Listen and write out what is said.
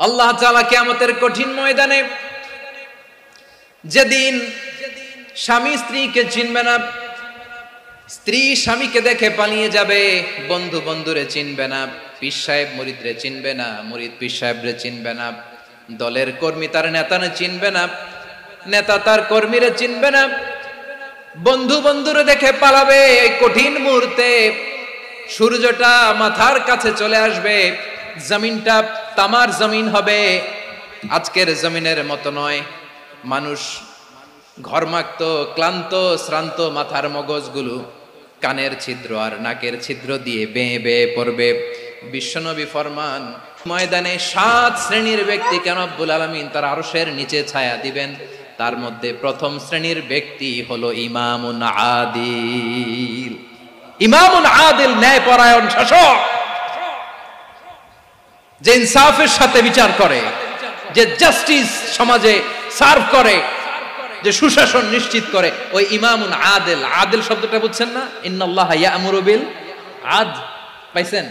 আল্লাহ তাআলা কিয়ামতের কঠিন ময়দানে যেদিন স্বামী স্ত্রীকে চিনবে না, স্ত্রী স্বামীকে দেখে পালিয়ে যাবে, বন্ধু বন্ধুরে চিনবে না, পীর সাহেব মুরিদরে চিনবে না, মুরিদ পীর সাহেবরে চিনবে না, দলের কর্মী তার নেতারে চিনবে না, নেতা তার কর্মীরে চিনবে না, বন্ধু বন্ধুরে দেখে পালাবে। এই কঠিন মুহূর্তে সূর্যটা মাথার কাছে চলে আসবে, জমিনটা তামার জমিন হবে, আজকের জমিনের মতো নয়। মানুষ ঘর্মাক্ত, ক্লান্ত, শ্রান্ত মাথার মগজগুলো কানের ছিদ্র আর নাকের ছিদ্র দিয়ে বেয়ে বেয়ে পড়বে। বিশ্বনবী ফরমান, ময়দানে 7 শ্রেণীর ব্যক্তিকে রব্বুল আলামিন তার আরশের নিচে ছায়া দিবেন। তার মধ্যে প্রথম শ্রেণীর ব্যক্তি হলো ইমামুন আদিল। ইমামুন আদিল, ন্যায়পরায়ণ শাসক, যে ইনসাফের সাথে বিচার করে, যে জাস্টিস সমাজে সার্ভ করে, যে সুশাসন নিশ্চিত করে, ওই ইমামুন আদিল। আদিল শব্দটা বুঝছেন না? ইন্নাল্লাহা ইয়া'মুরু বিল আদল, পাইছেন?